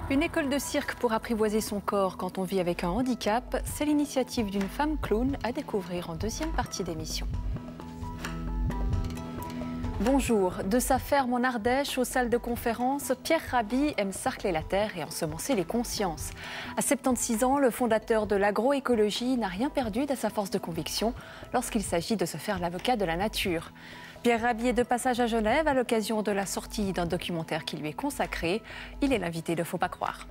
Une école de cirque pour apprivoiser son corps quand on vit avec un handicap, c'est l'initiative d'une femme clown à découvrir en deuxième partie d'émission. Bonjour, de sa ferme en Ardèche aux salles de conférence, Pierre Rabhi aime sarcler la terre et ensemencer les consciences. À 76 ans, le fondateur de l'agroécologie n'a rien perdu de sa force de conviction lorsqu'il s'agit de se faire l'avocat de la nature. Pierre Rabhi est de passage à Genève à l'occasion de la sortie d'un documentaire qui lui est consacré. Il est l'invité de Faut pas croire.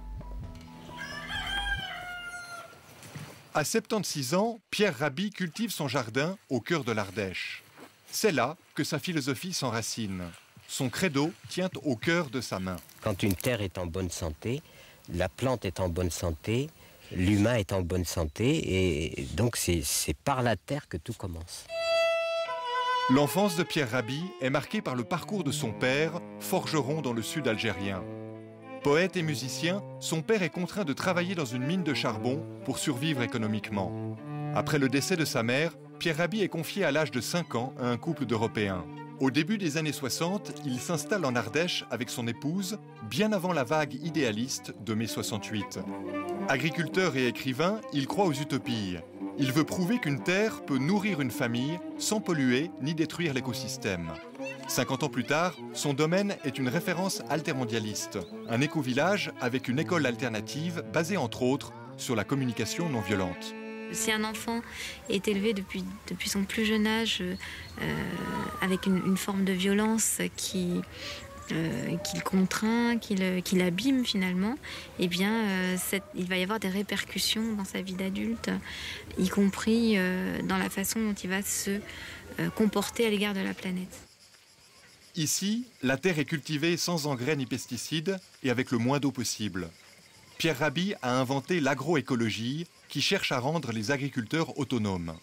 À 76 ans, Pierre Rabhi cultive son jardin au cœur de l'Ardèche. C'est là que sa philosophie s'enracine. Son credo tient au cœur de sa main. Quand une terre est en bonne santé, la plante est en bonne santé, l'humain est en bonne santé, et donc c'est par la terre que tout commence. L'enfance de Pierre Rabhi est marquée par le parcours de son père, forgeron dans le sud algérien. Poète et musicien, son père est contraint de travailler dans une mine de charbon pour survivre économiquement. Après le décès de sa mère, Pierre Rabhi est confié à l'âge de 5 ans à un couple d'Européens. Au début des années 60, il s'installe en Ardèche avec son épouse, bien avant la vague idéaliste de mai 68. Agriculteur et écrivain, il croit aux utopies. Il veut prouver qu'une terre peut nourrir une famille sans polluer ni détruire l'écosystème. 50 ans plus tard, son domaine est une référence altermondialiste, un éco-village avec une école alternative basée entre autres sur la communication non violente. Si un enfant est élevé depuis son plus jeune âge avec une forme de violence qui le contraint, qui l'abîme finalement, eh bien, il va y avoir des répercussions dans sa vie d'adulte, y compris dans la façon dont il va se comporter à l'égard de la planète. Ici, la terre est cultivée sans engrais ni pesticides et avec le moins d'eau possible. Pierre Rabhi a inventé l'agroécologie qui cherche à rendre les agriculteurs autonomes.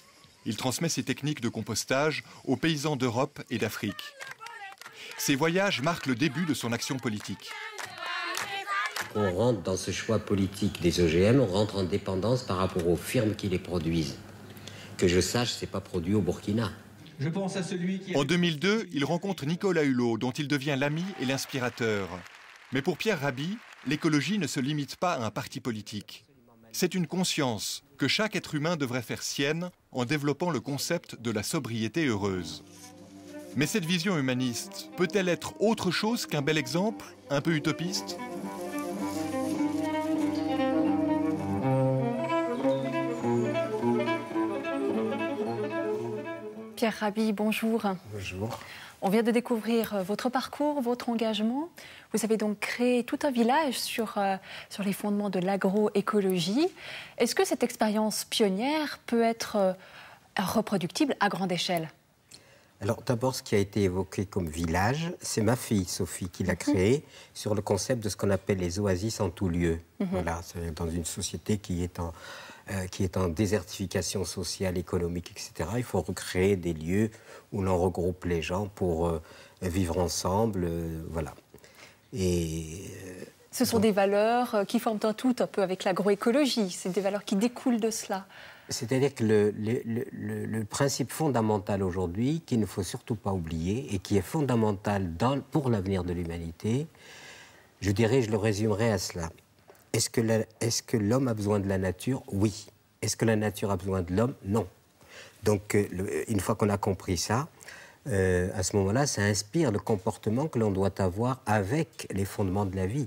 Il transmet ses techniques de compostage aux paysans d'Europe et d'Afrique. Ces voyages marquent le début de son action politique. On rentre dans ce choix politique des OGM, on rentre en dépendance par rapport aux firmes qui les produisent. Que je sache, c'est pas produit au Burkina. Je pense à celui qui... En 2002, il rencontre Nicolas Hulot, dont il devient l'ami et l'inspirateur. Mais pour Pierre Rabhi, l'écologie ne se limite pas à un parti politique. C'est une conscience que chaque être humain devrait faire sienne en développant le concept de la sobriété heureuse. Mais cette vision humaniste peut-elle être autre chose qu'un bel exemple, un peu utopiste ? Pierre Rabhi, bonjour. Bonjour. On vient de découvrir votre parcours, votre engagement. Vous avez donc créé tout un village sur les fondements de l'agroécologie. Est-ce que cette expérience pionnière peut être reproductible à grande échelle ? Alors d'abord, ce qui a été évoqué comme village, c'est ma fille Sophie qui l'a créé sur le concept de ce qu'on appelle les oasis en tout lieu. Voilà, c'est dans une société qui est en désertification sociale, économique, etc. Il faut recréer des lieux où l'on regroupe les gens pour vivre ensemble, voilà. Et ce sont des valeurs qui forment un tout un peu avec l'agroécologie. C'est des valeurs qui découlent de cela. C'est-à-dire que le principe fondamental aujourd'hui, qu'il ne faut surtout pas oublier, et qui est fondamental pour l'avenir de l'humanité, je le résumerai à cela. Est-ce que l'homme a besoin de la nature ? Oui. Est-ce que la nature a besoin de l'homme ? Non. Donc, une fois qu'on a compris ça, à ce moment-là, ça inspire le comportement que l'on doit avoir avec les fondements de la vie.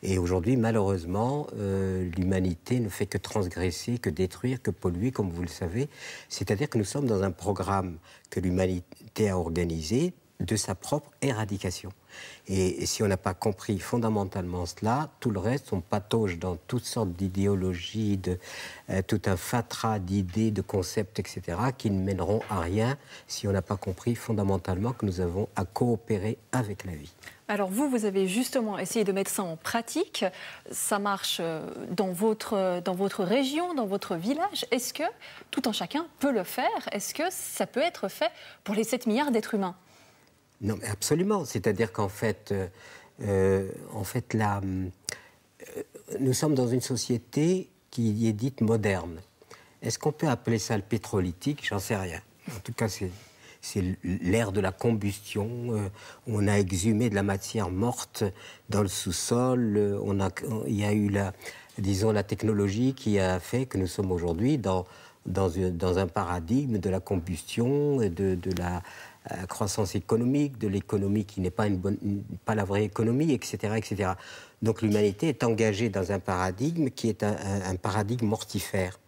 Et aujourd'hui, malheureusement, l'humanité ne fait que transgresser, que détruire, que polluer, comme vous le savez. C'est-à-dire que nous sommes dans un programme que l'humanité a organisé de sa propre éradication. Et si on n'a pas compris fondamentalement cela, tout le reste, on patauge dans toutes sortes d'idéologies, tout un fatras d'idées, de concepts, etc., qui ne mèneront à rien si on n'a pas compris fondamentalement que nous avons à coopérer avec la vie. Alors vous avez justement essayé de mettre ça en pratique. Ça marche dans votre région, dans votre village. Est-ce que tout un chacun peut le faire ? Est-ce que ça peut être fait pour les 7 milliards d'êtres humains ? Non, mais absolument. C'est-à-dire qu'en fait, nous sommes dans une société qui est dite moderne. Est-ce qu'on peut appeler ça le pétrolitique ? J'en sais rien. En tout cas, l'ère de la combustion. On a exhumé de la matière morte dans le sous-sol. Il y a eu la technologie qui a fait que nous sommes aujourd'hui dans un paradigme de la combustion, et de la croissance économique, de l'économie qui n'est pas la vraie économie, etc., etc. Donc l'humanité est engagée dans un paradigme qui est un paradigme mortifère.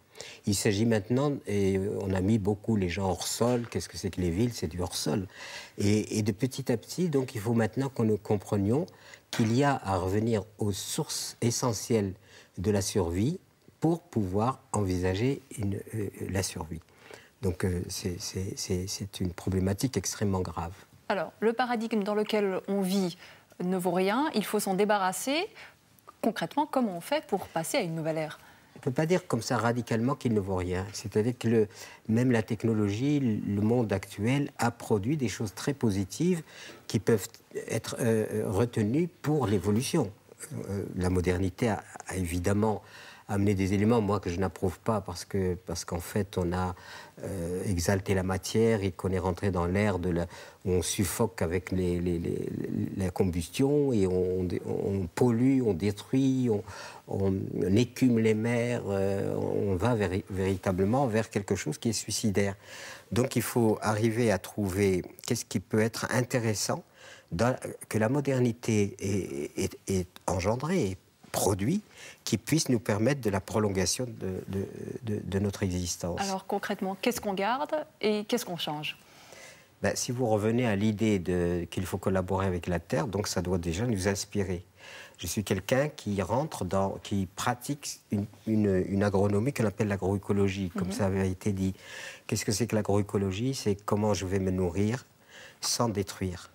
Il s'agit maintenant, et on a mis beaucoup les gens hors sol, qu'est-ce que c'est que les villes? C'est du hors sol. Et de petit à petit, donc il faut maintenant que nous comprenions qu'il y a à revenir aux sources essentielles de la survie pour pouvoir envisager la survie. Donc c'est une problématique extrêmement grave. Alors, le paradigme dans lequel on vit ne vaut rien, il faut s'en débarrasser. Concrètement, comment on fait pour passer à une nouvelle ère? On ne peut pas dire comme ça radicalement qu'il ne vaut rien. C'est-à-dire que même la technologie, le monde actuel a produit des choses très positives qui peuvent être retenues pour l'évolution. La modernité a évidemment amené des éléments, moi, que je n'approuve pas, parce qu'en fait, on a exalté la matière et qu'on est rentré dans l'ère où on suffoque avec la combustion et on pollue, on détruit, on écume les mers, on va véritablement vers quelque chose qui est suicidaire. Donc il faut arriver à trouver qu'est-ce qui peut être intéressant, que la modernité est engendrée, produit, qui puisse nous permettre de la prolongation de notre existence. Alors concrètement, qu'est-ce qu'on garde et qu'est-ce qu'on change? Si vous revenez à l'idée qu'il faut collaborer avec la Terre, donc ça doit déjà nous inspirer. Je suis quelqu'un qui pratique une agronomie qu'on appelle l'agroécologie, comme ça avait été dit. Qu'est-ce que c'est que l'agroécologie? C'est comment je vais me nourrir sans détruire,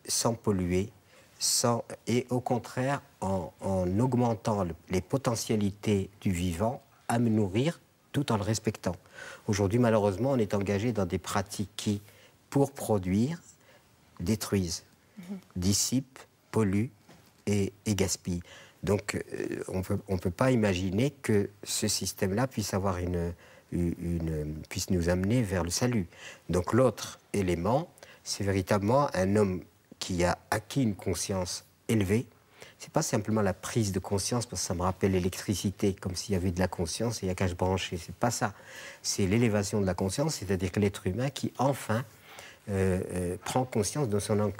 sans polluer, et au contraire en augmentant les potentialités du vivant à me nourrir tout en le respectant. Aujourd'hui, malheureusement, on est engagé dans des pratiques qui, pour produire, détruisent, dissipent, polluent et gaspillent. Donc, on ne peut pas imaginer que ce système-là puisse puisse nous amener vers le salut. Donc, l'autre élément, c'est véritablement un homme qui a acquis une conscience élevée. C'est pas simplement la prise de conscience, parce que ça me rappelle l'électricité, comme s'il y avait de la conscience et il n'y a qu'à se brancher. C'est pas ça. C'est l'élévation de la conscience, c'est-à-dire que l'être humain qui enfin prend conscience de son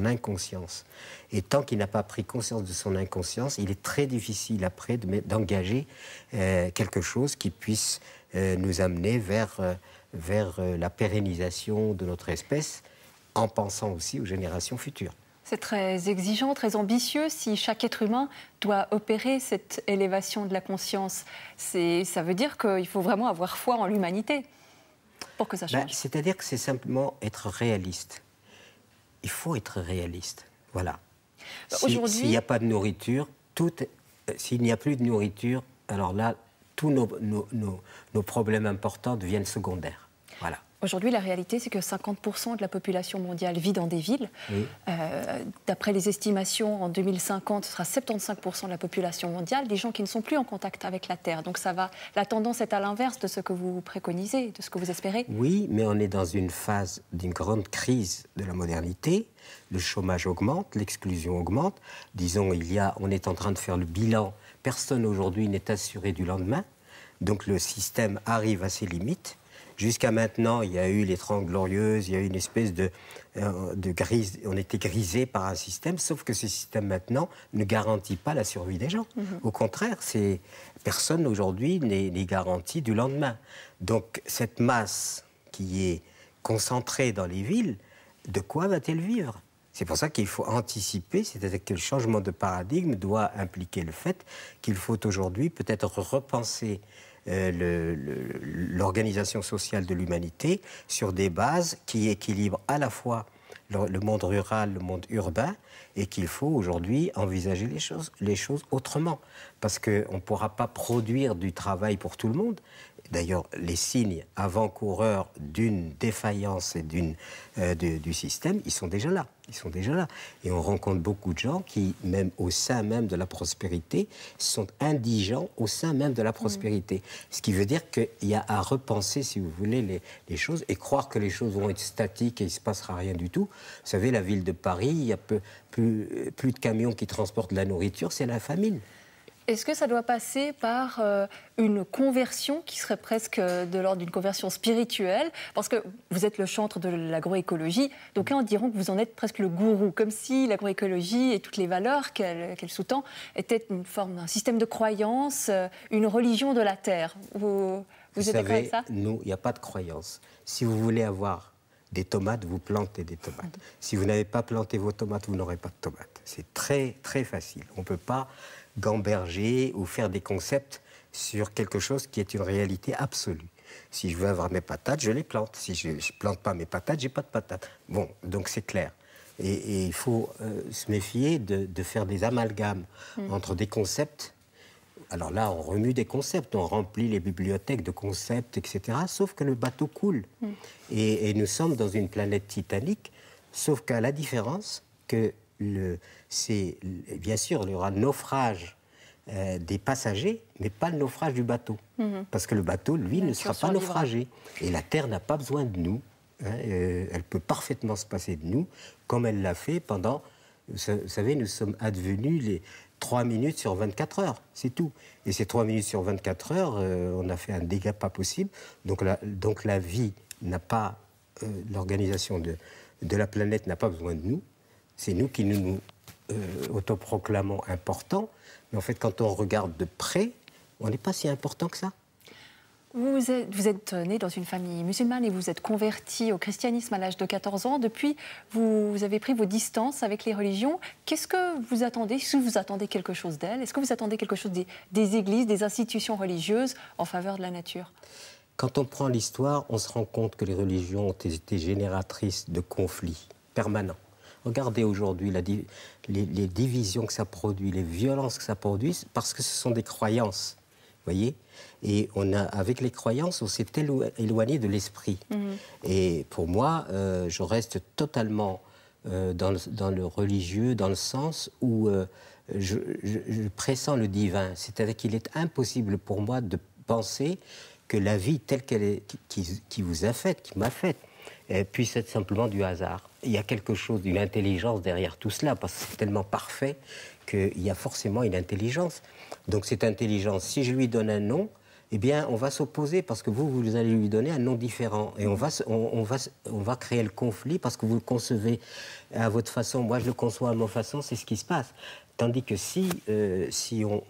inconscience. Et tant qu'il n'a pas pris conscience de son inconscience, il est très difficile après d'engager quelque chose qui puisse nous amener vers la pérennisation de notre espèce, en pensant aussi aux générations futures. C'est très exigeant, très ambitieux. Si chaque être humain doit opérer cette élévation de la conscience, ça veut dire qu'il faut vraiment avoir foi en l'humanité pour que ça change. C'est-à-dire que c'est simplement être réaliste. Il faut être réaliste. Voilà. S'il n'y a pas de nourriture, s'il n'y a plus de nourriture, alors là, tous nos problèmes importants deviennent secondaires. Voilà. Aujourd'hui, la réalité, c'est que 50% de la population mondiale vit dans des villes. Oui. D'après les estimations, en 2050, ce sera 75% de la population mondiale, des gens qui ne sont plus en contact avec la Terre. Donc la tendance est à l'inverse de ce que vous préconisez, de ce que vous espérez. Oui, mais on est dans une phase d'une grande crise de la modernité. Le chômage augmente, l'exclusion augmente. Disons, on est en train de faire le bilan. Personne aujourd'hui n'est assuré du lendemain. Donc le système arrive à ses limites. Jusqu'à maintenant, il y a eu les 30 Glorieuses, il y a eu une espèce de grise. On était grisé par un système, sauf que ce système maintenant ne garantit pas la survie des gens. Au contraire, personne aujourd'hui n'est garanti du lendemain. Donc cette masse qui est concentrée dans les villes, de quoi va-t-elle vivre? C'est pour ça qu'il faut anticiper, c'est-à-dire que le changement de paradigme doit impliquer le fait qu'il faut aujourd'hui peut-être repenser l'organisation sociale de l'humanité sur des bases qui équilibrent à la fois le monde rural, le monde urbain, et qu'il faut aujourd'hui envisager les choses autrement. Parce qu'on ne pourra pas produire du travail pour tout le monde. d'ailleurs les signes avant-coureurs d'une défaillance et du système, ils sont déjà là. Ils sont déjà là. Et on rencontre beaucoup de gens qui, même au sein même de la prospérité, sont indigents au sein même de la prospérité. Ce qui veut dire qu'il y a à repenser, si vous voulez, les choses et croire que les choses vont être statiques et il ne se passera rien du tout. Vous savez, la ville de Paris, il y a plus de camions qui transportent la nourriture, c'est la famine. Est-ce que ça doit passer par une conversion qui serait presque de l'ordre d'une conversion spirituelle? Parce que vous êtes le chantre de l'agroécologie, donc là, diront que vous en êtes presque le gourou, comme si l'agroécologie et toutes les valeurs qu'elle sous-tend étaient une forme d'un système de croyance, une religion de la terre. Vous êtes d'accord avec ça? Nous, il n'y a pas de croyance. Si vous voulez avoir des tomates, vous plantez des tomates. Si vous n'avez pas planté vos tomates, vous n'aurez pas de tomates. C'est très, très facile. On ne peut pas gamberger ou faire des concepts sur quelque chose qui est une réalité absolue. Si je veux avoir mes patates, je les plante. Si je ne plante pas mes patates, j'ai pas de patates. Bon, donc c'est clair. Et il faut se méfier de faire des amalgames entre des concepts. Alors là, on remue des concepts, on remplit les bibliothèques de concepts, etc. Sauf que le bateau coule. Et nous sommes dans une planète titanique, sauf qu'à la différence que bien sûr, il y aura le naufrage des passagers, mais pas le naufrage du bateau. Parce que le bateau, lui, ne sera pas naufragé. Et la Terre n'a pas besoin de nous. Elle peut parfaitement se passer de nous, comme elle l'a fait pendant... Vous savez, nous sommes advenus les 3 minutes sur 24 heures, c'est tout. Et ces 3 minutes sur 24 heures, on a fait un dégât pas possible. Donc la vie n'a pas... l'organisation de la planète n'a pas besoin de nous. C'est nous qui nous autoproclamons importants. Mais en fait, quand on regarde de près, on n'est pas si important que ça. Vous êtes né dans une famille musulmane et vous êtes converti au christianisme à l'âge de 14 ans. Depuis, vous avez pris vos distances avec les religions. Qu'est-ce que vous attendez? Est-ce que vous attendez quelque chose d'elles? Est-ce que vous attendez quelque chose des églises, des institutions religieuses en faveur de la nature? Quand on prend l'histoire, on se rend compte que les religions ont été génératrices de conflits permanents. Regardez aujourd'hui les divisions que ça produit, les violences que ça produit, parce que ce sont des croyances, voyez. Et avec les croyances, on s'est éloigné de l'esprit. Et pour moi, je reste totalement dans le religieux, dans le sens où je pressens le divin. C'est-à-dire qu'il est impossible pour moi de penser que la vie telle qu'elle est, qui vous a faite, qui m'a faite, puisse être simplement du hasard. Il y a quelque chose, d'une intelligence derrière tout cela, parce que c'est tellement parfait qu'il y a forcément une intelligence. Donc cette intelligence, si je lui donne un nom, eh bien, on va s'opposer, parce que vous allez lui donner un nom différent. Et on va créer le conflit, parce que vous le concevez à votre façon. Moi, je le conçois à ma façon, c'est ce qui se passe. Tandis que si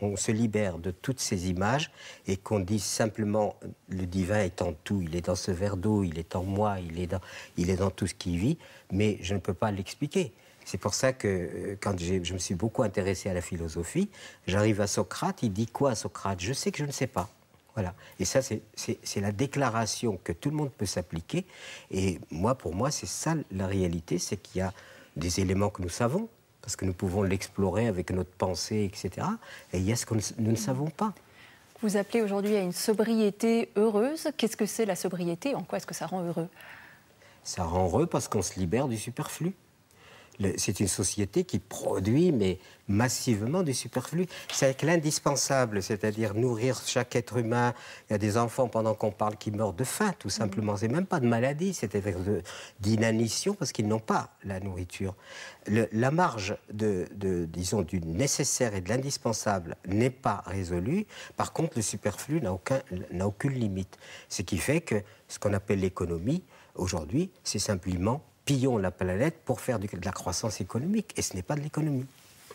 on se libère de toutes ces images et qu'on dit simplement le divin est en tout, il est dans ce verre d'eau, il est en moi, il est dans tout ce qui vit, mais je ne peux pas l'expliquer. C'est pour ça que quand je me suis beaucoup intéressé à la philosophie, j'arrive à Socrate, il dit quoi Socrate? Je sais que je ne sais pas. Voilà. Et ça, c'est la déclaration que tout le monde peut s'appliquer. Et pour moi, c'est ça la réalité, c'est qu'il y a des éléments que nous savons, parce que nous pouvons l'explorer avec notre pensée, etc. Et il y a ce que nous ne savons pas. Vous appelez aujourd'hui à une sobriété heureuse. Qu'est-ce que c'est la sobriété? En quoi est-ce que ça rend heureux? Ça rend heureux parce qu'on se libère du superflu. C'est une société qui produit, mais massivement, du superflu. C'est avec l'indispensable, c'est-à-dire nourrir chaque être humain. Il y a des enfants, pendant qu'on parle, qui meurent de faim, tout simplement. C'est même pas de maladie, c'est-à-dire d'inanition, parce qu'ils n'ont pas la nourriture. La marge, disons, du nécessaire et de l'indispensable n'est pas résolue. Par contre, le superflu n'a aucune limite. Ce qui fait que ce qu'on appelle l'économie, aujourd'hui, c'est simplement pillons la planète pour faire de la croissance économique. Et ce n'est pas de l'économie.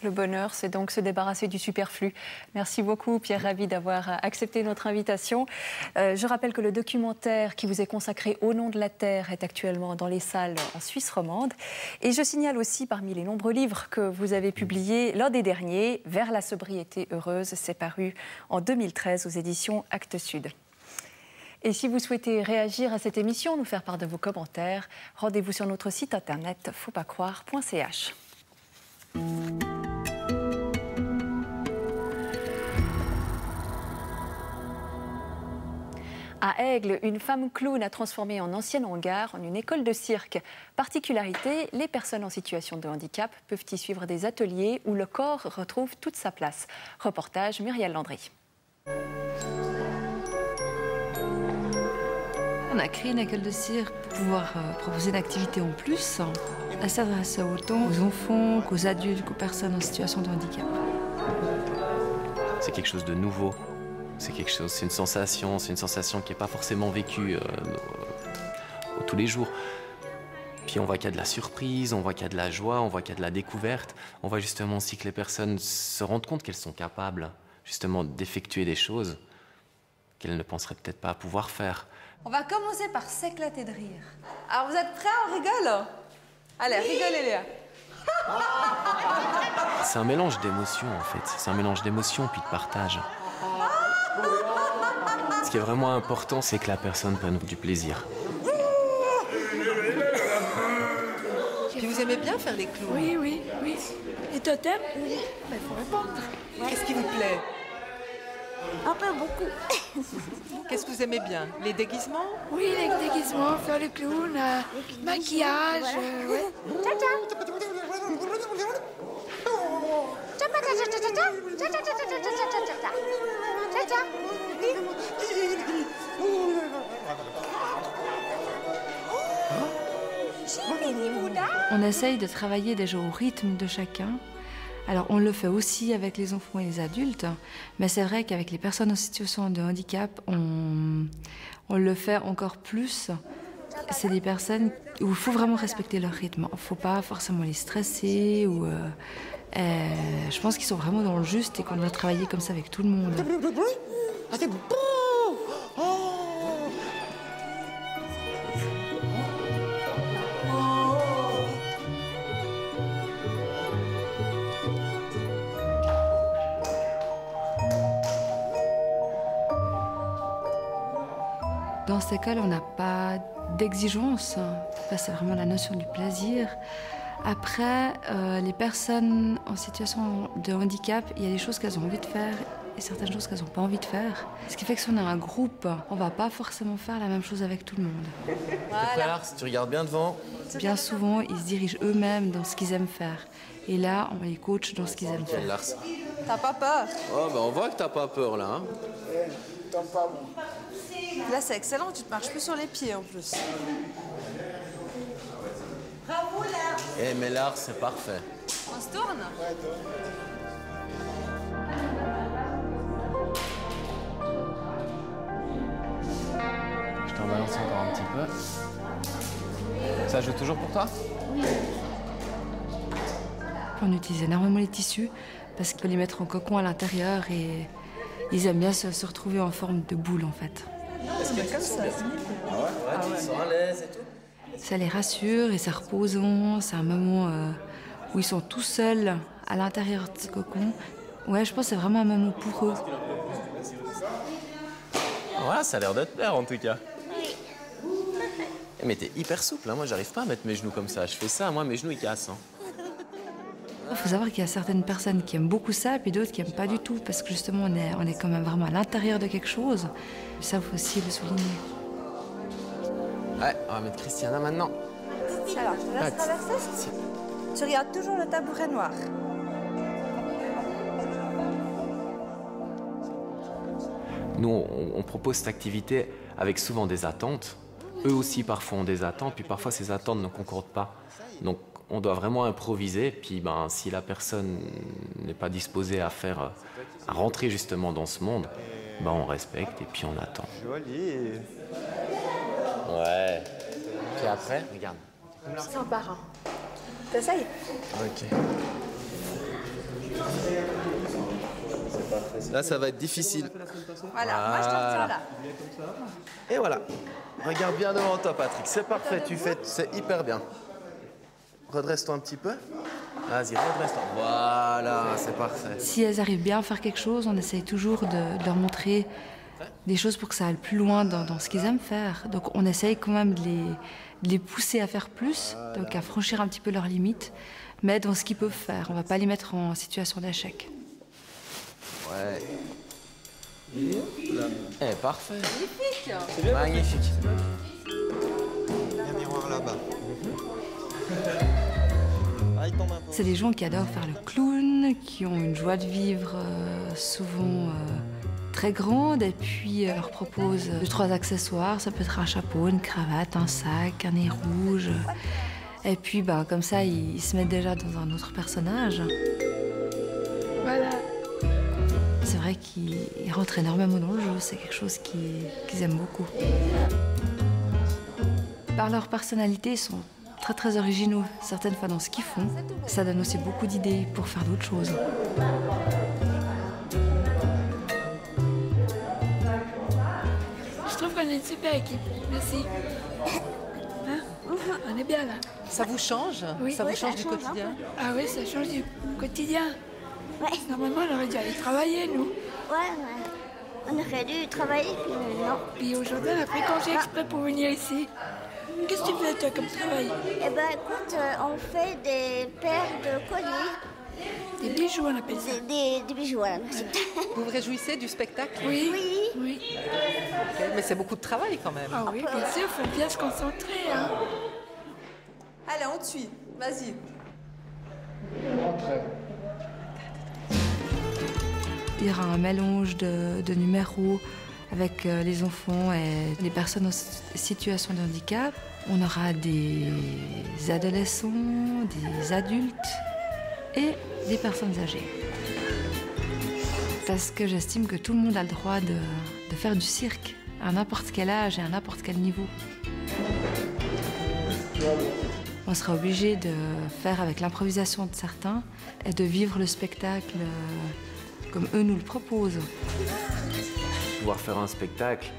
Le bonheur, c'est donc se débarrasser du superflu. Merci beaucoup, Pierre Rabhi, d'avoir accepté notre invitation. Je rappelle que le documentaire qui vous est consacré Au nom de la Terre est actuellement dans les salles en Suisse romande. Et je signale aussi, parmi les nombreux livres que vous avez publiés, l'un des derniers, Vers la sobriété heureuse, c'est paru en 2013 aux éditions Actes Sud. Et si vous souhaitez réagir à cette émission, nous faire part de vos commentaires, rendez-vous sur notre site internet fautpascroire.ch. À Aigle, une femme clown a transformé un ancien hangar en une école de cirque. Particularité, les personnes en situation de handicap peuvent y suivre des ateliers où le corps retrouve toute sa place. Reportage Muriel Landry. On a créé une école de cirque pour pouvoir proposer une activité en plus. Elle s'adresse autant aux enfants qu'aux adultes, qu'aux personnes en situation de handicap. C'est quelque chose de nouveau. C'est une sensation qui n'est pas forcément vécue tous les jours. Puis on voit qu'il y a de la surprise, on voit qu'il y a de la joie, on voit qu'il y a de la découverte. On voit justement aussi que les personnes se rendent compte qu'elles sont capables justement d'effectuer des choses qu'elles ne penseraient peut-être pas pouvoir faire. On va commencer par s'éclater de rire. Alors vous êtes prêts, on rigole? Allez, rigolez Léa. C'est un mélange d'émotions en fait. C'est un mélange d'émotions puis de partage. Ce qui est vraiment important, c'est que la personne prenne du plaisir. Puis vous aimez bien faire les clowns? Oui, oui, oui. Et toi, t'aimes? Oui. Il faut répondre. Qu'est-ce qui vous plaît? Un peu beaucoup. Qu'est-ce que vous aimez bien? Les déguisements? Oui, les déguisements, faire le clown, maquillage, ouais. On essaye de travailler déjà au rythme de chacun. Alors on le fait aussi avec les enfants et les adultes, mais c'est vrai qu'avec les personnes en situation de handicap, on le fait encore plus. C'est des personnes où il faut vraiment respecter leur rythme. Il ne faut pas forcément les stresser. Je pense qu'ils sont vraiment dans le juste et qu'on doit travailler comme ça avec tout le monde. Dans cette école, on n'a pas d'exigence. C'est vraiment la notion du plaisir. Après, les personnes en situation de handicap, il y a des choses qu'elles ont envie de faire et certaines choses qu'elles n'ont pas envie de faire. Ce qui fait que si on a un groupe, on ne va pas forcément faire la même chose avec tout le monde. Voilà. Si tu regardes bien devant. Bien souvent, ils se dirigent eux-mêmes dans ce qu'ils aiment faire. Et là, on les coach dans ce qu'ils aiment faire. T'as pas peur? Oh, on voit que t'as pas peur là. Hein. Là, c'est excellent, tu te marches plus sur les pieds en plus. Eh, mais l'art, c'est parfait. On se tourne? Je t'en balance encore un petit peu. Ça joue toujours pour toi? On utilise énormément les tissus parce qu'il faut les mettre en cocon à l'intérieur et ils aiment bien se retrouver en forme de boule en fait. C'est comme ça. Tu te sens à l'aise et tout? Ça les rassure et c'est reposant. C'est un moment où ils sont tout seuls à l'intérieur de ce cocon. Ouais, je pense que c'est vraiment un moment pour eux. Ouais, ça a l'air de te plaire en tout cas. Mais t'es hyper souple, hein. Moi j'arrive pas à mettre mes genoux comme ça. Je fais ça, moi mes genoux ils cassent. Hein. Il faut savoir qu'il y a certaines personnes qui aiment beaucoup ça, puis d'autres qui n'aiment pas du tout, parce que justement, on est quand même vraiment à l'intérieur de quelque chose. Ça, il faut aussi le souligner. Ouais, on va mettre Christiana maintenant. Alors, je te laisse traverser. Tu regardes toujours le tabouret noir. Nous, on propose cette activité avec souvent des attentes. Eux aussi, parfois, ont des attentes, puis parfois, ces attentes ne concordent pas. Donc, on doit vraiment improviser, puis si la personne n'est pas disposée à rentrer justement dans ce monde, on respecte et puis on attend. Joli. Ouais. Puis après, regarde. C'est un par un. T'essayes? Ok. Là, ça va être difficile. Voilà, moi je t'en tiens là. Et voilà. Regarde bien devant toi, Patrick. C'est parfait, c'est hyper bien. Redresse-toi un petit peu. Vas-y, redresse-toi. Voilà, c'est parfait. Si elles arrivent bien à faire quelque chose, on essaye toujours de leur montrer des choses pour que ça aille plus loin dans ce qu'ils aiment faire. Donc on essaye quand même de les pousser à faire plus, donc à franchir un petit peu leurs limites, mais dans ce qu'ils peuvent faire. On ne va pas les mettre en situation d'échec. Ouais. Eh, parfait. Magnifique. C'est bien magnifique. Il y a un miroir là-bas. C'est des gens qui adorent faire le clown, qui ont une joie de vivre souvent très grande, et puis leur propose 2-3 accessoires. Ça peut être un chapeau, une cravate, un sac, un nez rouge. Et puis comme ça, ils se mettent déjà dans un autre personnage. Voilà. C'est vrai qu'ils rentrent énormément dans le jeu, c'est quelque chose qu'ils aiment beaucoup. Par leur personnalité, ils sont très très originaux, certaines fois dans ce qu'ils font. Ça donne aussi beaucoup d'idées pour faire d'autres choses. Je trouve qu'on est une super équipe. Merci. Hein? On est bien là. Ça vous change? Oui. Ça vous change du quotidien? Ah oui, ça change du quotidien. Ouais. Normalement, on aurait dû aller travailler, nous. Ouais. On aurait dû travailler, puis non. Puis aujourd'hui, on a pris congé exprès pour venir ici. Qu'est-ce que tu fais, toi, comme travail? Eh ben, écoute, on fait des paires de colliers. Des bijoux, on appelle ça. Des bijoux, voilà, merci. Vous vous réjouissez du spectacle? Oui. Oui. Oui. Ok, mais c'est beaucoup de travail quand même. Ah oui, bien sûr, il faut bien se concentrer. Hein. Allez, on te suit. Vas-y. Il y aura un mélange de numéros avec les enfants et les personnes en situation de handicap. On aura des adolescents, des adultes et des personnes âgées. Parce que j'estime que tout le monde a le droit de faire du cirque, à n'importe quel âge et à n'importe quel niveau. On sera obligé de faire avec l'improvisation de certains et de vivre le spectacle comme eux nous le proposent. Pouvoir faire un spectacle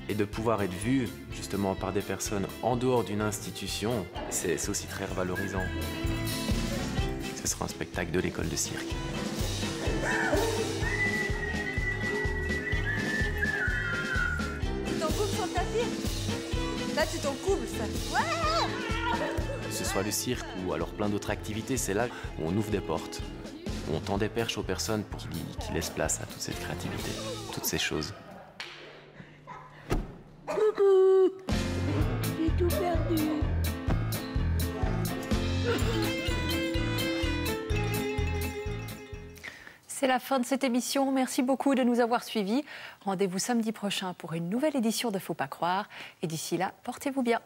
et de pouvoir être vu justement par des personnes en dehors d'une institution, c'est aussi très valorisant. Ce sera un spectacle de l'école de cirque. Tu t'en coupes sur le tapis? Là, tu t'en coupes, ça. Ouais! Que ce soit le cirque ou alors plein d'autres activités, c'est là où on ouvre des portes, où on tend des perches aux personnes pour qu'ils laissent place à toute cette créativité, toutes ces choses. Coucou! J'ai tout perdu. C'est la fin de cette émission. Merci beaucoup de nous avoir suivis. Rendez-vous samedi prochain pour une nouvelle édition de Faut pas croire. Et d'ici là, portez-vous bien.